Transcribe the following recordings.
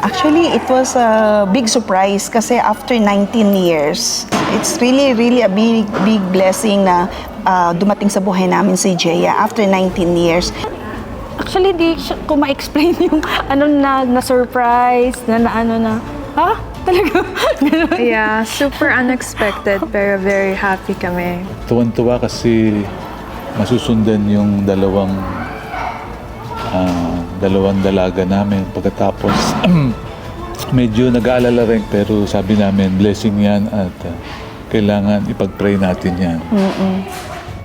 Actually, it was a big surprise kasi after 19 years, it's really, really a big, big blessing na dumating sa buhay namin si Jaya after 19 years. Actually, di ko ma-explain yung na-surprise, ha? Talaga? Yeah, super unexpected pero very happy kami. Tuwan-tuwa kasi masusundan yung dalawang dalaga namin. Pagkatapos, medyo nag-aalala rin pero sabi namin, blessing yan at kailangan ipag-pray natin yan.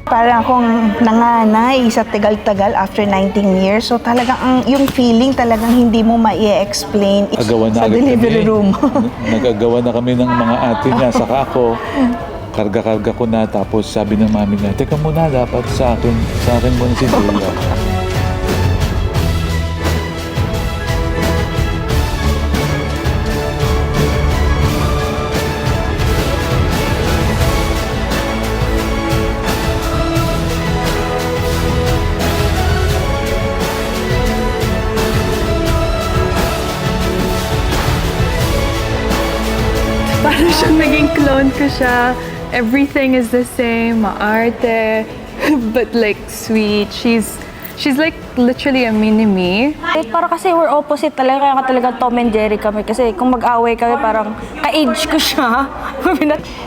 Parang akong nanganay sa tagal-tagal after 19 years. So talagang yung feeling talagang hindi mo ma-i-explain Agawan na sa agad delivery kami. room. Nagagawa na kami ng mga ate niya. Saka ako, karga-karga ko na. Tapos sabi ng mami niya, teka muna, dapat sa akin muna si Julia. Parang siyang naging clone ko siya. Everything is the same, maarte, but like sweet. She's like literally a mini-me. Parang kasi we're opposite talaga, kaya talaga Tom and Jerry kami. Kasi kung mag-away kami, parang ka-age ko siya.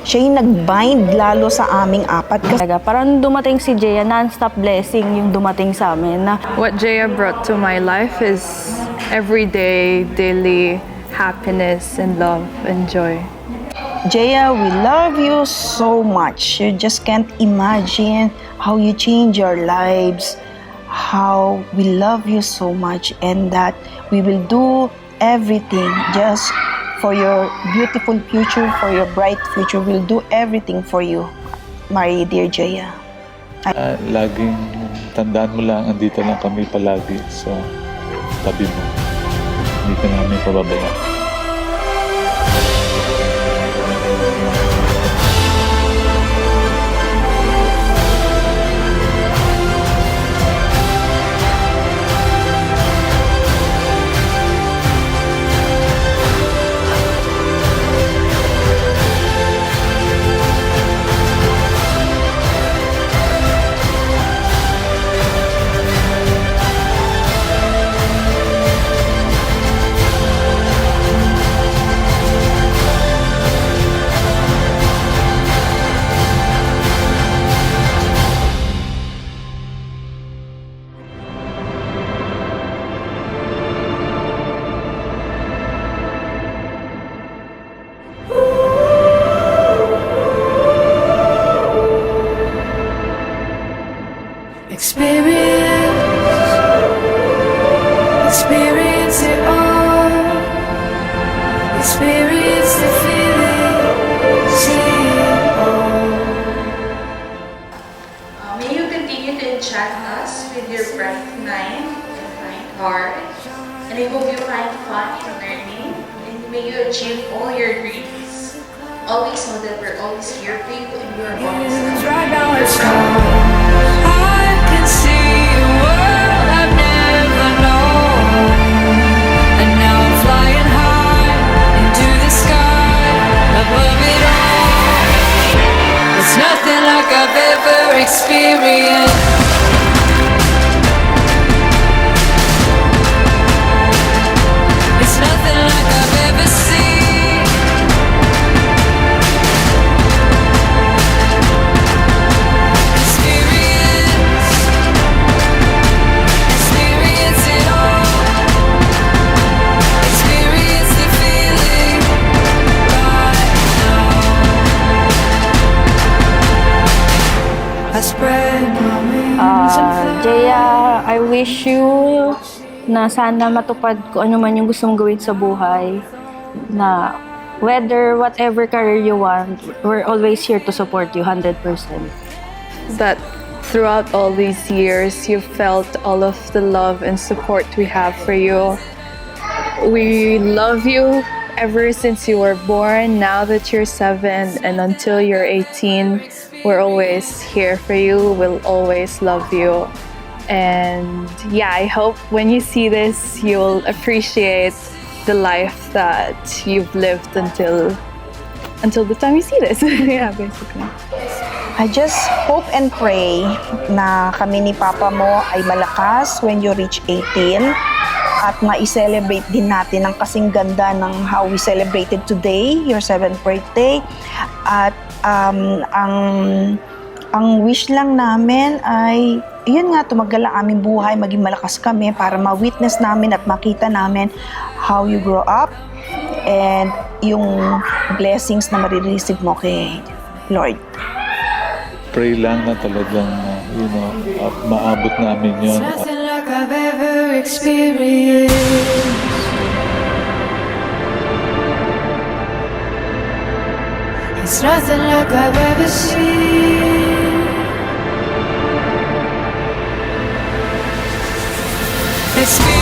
Siya yung nag-bind lalo sa aming apat. Kasi Parang dumating si Jaya, non-stop blessing yung dumating sa amin na What Jaya brought to my life is everyday, daily happiness and love and joy. Jaya, we love you so much. You just can't imagine how you change your lives, how we love you so much, and that we will do everything just for your beautiful future, for your bright future. We'll do everything for you, my dear Jaya. Laging tandaan mo lang, andito lang kami palagi sa tabi mo. Hindi ka namin pababayaan. Experience it all. Experience the feeling. See it all. May you continue to enchant us with your bright mind and kind heart. And I hope you find fun in learning. And may you achieve all your dreams. Always know that we're always here for you and we are always Feelings right now it's cold. I can see a world I've never known. And now I'm flying high into the sky above it all. It's nothing like I've ever experienced. It's nothing like I've ever seen. Experience it all. Experience the feeling right now. I spread my wings and fly. Jaya, I wish you na sana matupad ko ano man yung gusto mong gawin sa buhay. Na whatever career you want, we're always here to support you 100%. That throughout all these years, you've felt all of the love and support we have for you. We love you ever since you were born, now that you're 7, and until you're 18, we're always here for you. We'll always love you. And yeah, I hope when you see this, you'll appreciate the life that you've lived until the time you see this. Yeah, basically. I just hope and pray na kami ni Papa mo ay malakas when you reach 18 at ma-celebrate din natin ang kasing ganda ng how we celebrated today, your 7th birthday. At ang wish lang namin ay, yun nga, tumagal ang aming buhay, maging malakas kami para ma-witness namin at makita namin how you grow up and yung blessings na marireceive mo kay Lord. Pray lang na talagang, maabot namin yun. Nothing like I've ever experienced. It's nothing like I've ever seen. It's me.